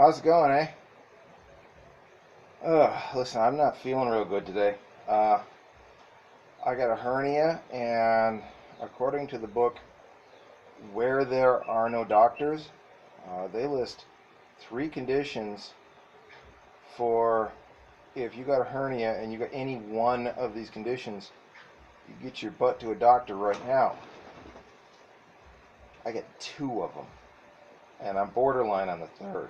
How's it going, eh? Listen, I'm not feeling real good today. Uh, I got a hernia, and according to the book, Where There Are No Doctors, they list three conditions for if you got a hernia and you got any one of these conditions, you get your butt to a doctor right now. I get two of them, and I'm borderline on the third.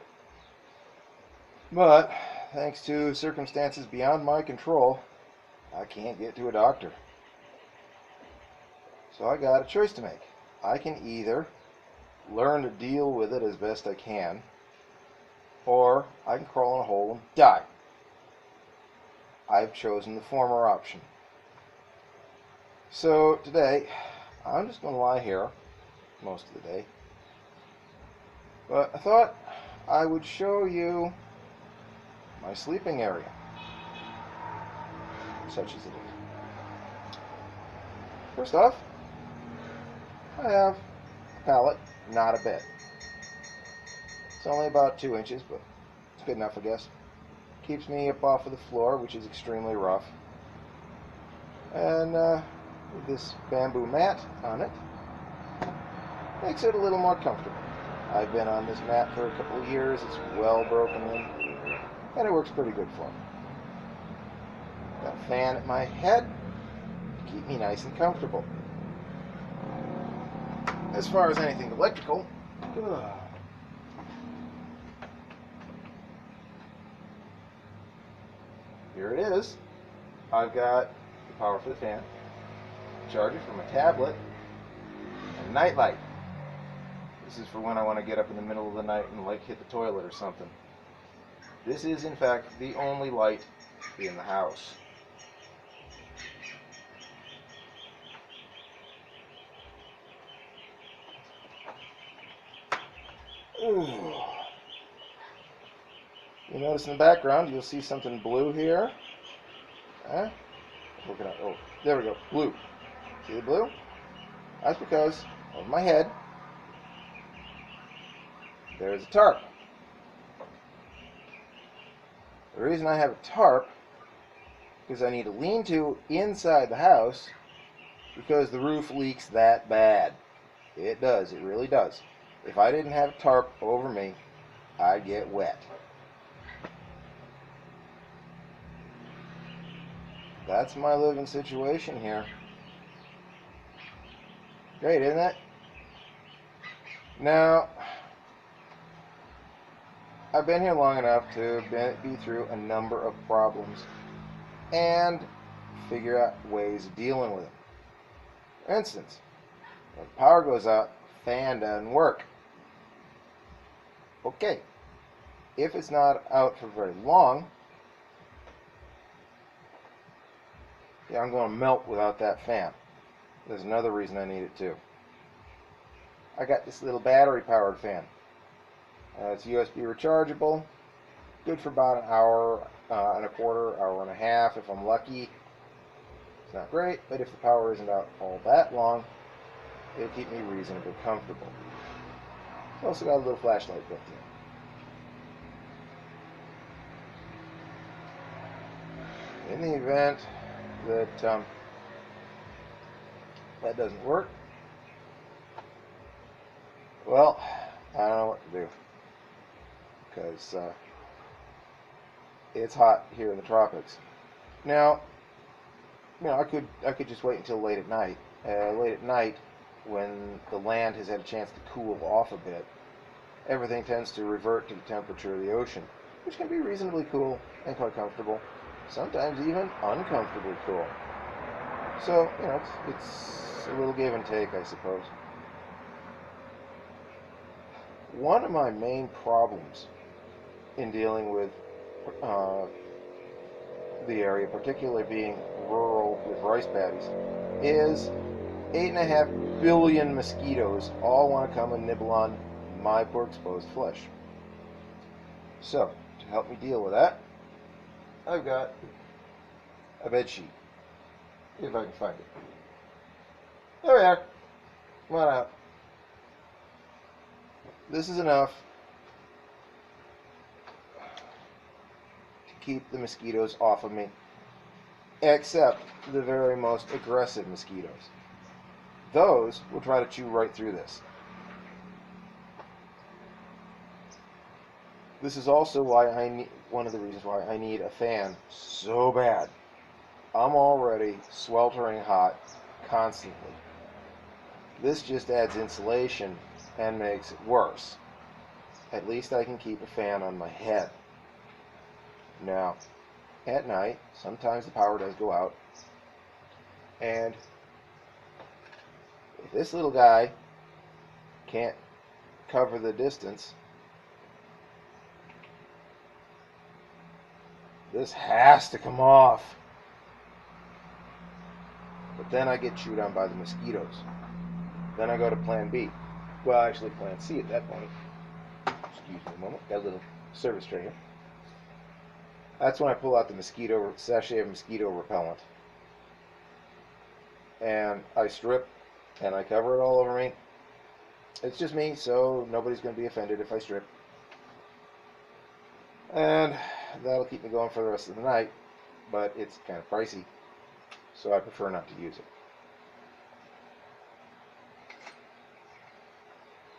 But thanks to circumstances beyond my control, I can't get to a doctor. So I got a choice to make. I can either learn to deal with it as best I can, or I can crawl in a hole and die. I've chosen the former option. So today, I'm just going to lie here most of the day. But I thought I would show you my sleeping area, such as it is. First off, I have a pallet, not a bed. It's only about 2 inches, but it's good enough, I guess. Keeps me up off of the floor, which is extremely rough. And with this bamboo mat on it, makes it a little more comfortable. I've been on this mat for a couple of years. It's well broken in, and it works pretty good for me. Got a fan at my head to keep me nice and comfortable. As far as anything electrical, here it is. I've got the power for the fan, charger for my tablet, and a night light. This is for when I want to get up in the middle of the night and like hit the toilet or something. This is in fact the only light in the house. Ooh. You notice in the background, you'll see something blue here. Oh, there we go, blue. See the blue? That's because of my head. There's a tarp. The reason I have a tarp is I need a lean-to inside the house because the roof leaks that bad. It does, it really does. If I didn't have a tarp over me, I'd get wet. That's my living situation here. Great, isn't it? Now, I've been here long enough to be through a number of problems and figure out ways of dealing with them. For instance, when the power goes out, the fan doesn't work. Okay, if it's not out for very long, I'm going to melt without that fan. There's another reason I need it too. I got this little battery-powered fan. It's USB rechargeable, good for about an hour and a quarter, hour and a half if I'm lucky. It's not great, but if the power isn't out all that long, it'll keep me reasonably comfortable. It's also got a little flashlight built in. In the event that that doesn't work, well, I don't know what to do. Because it's hot here in the tropics. Now, I could just wait until late at night. Late at night, when the land has had a chance to cool off a bit, everything tends to revert to the temperature of the ocean, which can be reasonably cool and quite comfortable. Sometimes even uncomfortably cool. So, it's a little give and take, I suppose. One of my main problems in dealing with the area, particularly being rural with rice paddies, is 8.5 billion mosquitoes all want to come and nibble on my poor exposed flesh. So, to help me deal with that, I've got a bed sheet, if I can find it. There we are. Come on out. This is enough keep the mosquitoes off of me, except the very most aggressive mosquitoes. Those will try to chew right through this. This is also why one of the reasons why I need a fan so bad. I'm already sweltering hot constantly. This just adds insulation and makes it worse. At least I can keep a fan on my head. Now, at night, sometimes the power does go out, and if this little guy can't cover the distance, this has to come off. But then I get chewed on by the mosquitoes. Then I go to plan B. Well, actually plan C at that point. Excuse me a moment. Got a little service tray here. That's when I pull out the mosquito sachet of mosquito repellent. And I strip and I cover it all over me. It's just me, so nobody's going to be offended if I strip. And that'll keep me going for the rest of the night, but it's kind of pricey, so I prefer not to use it.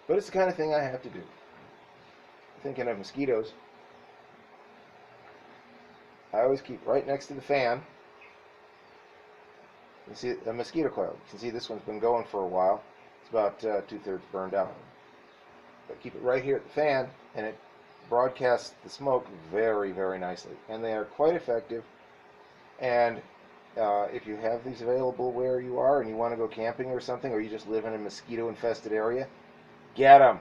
But it's the kind of thing I have to do. Thinking of mosquitoes, I always keep right next to the fan. You see a mosquito coil. You can see this one's been going for a while. It's about 2/3 burned out. But keep it right here at the fan, and it broadcasts the smoke very, very nicely. And they are quite effective. And if you have these available where you are and you want to go camping or something, or you just live in a mosquito-infested area, get them.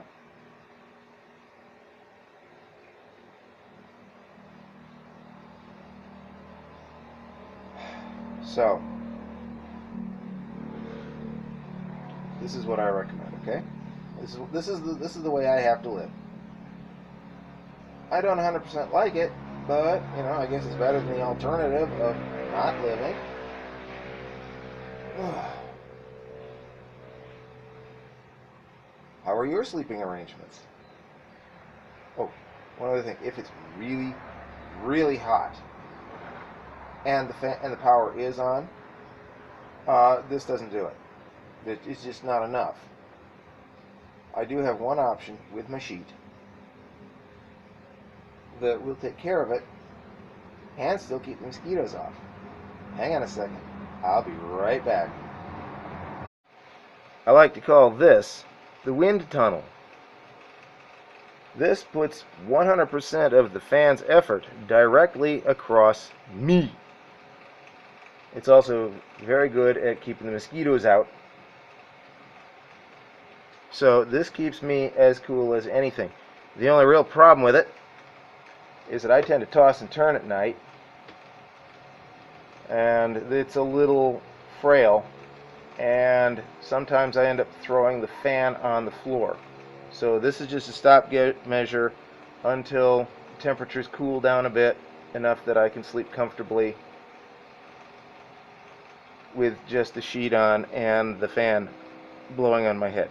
So, this is what I recommend. Okay, this is the way I have to live. I don't 100% like it, but you know, I guess it's better than the alternative of not living. How are your sleeping arrangements? Oh, one other thing: if it's really, really hot and the power is on, this doesn't do it. It's just not enough. I do have one option with my sheet that will take care of it and still keep the mosquitoes off. Hang on a second. I'll be right back. I like to call this the wind tunnel. This puts 100% of the fan's effort directly across me. It's also very good at keeping the mosquitoes out. So this keeps me as cool as anything. The only real problem with it is that I tend to toss and turn at night, and it's a little frail, and sometimes I end up throwing the fan on the floor. So this is just a stopgap measure until temperatures cool down a bit, enough that I can sleep comfortably with just the sheet on and the fan blowing on my head.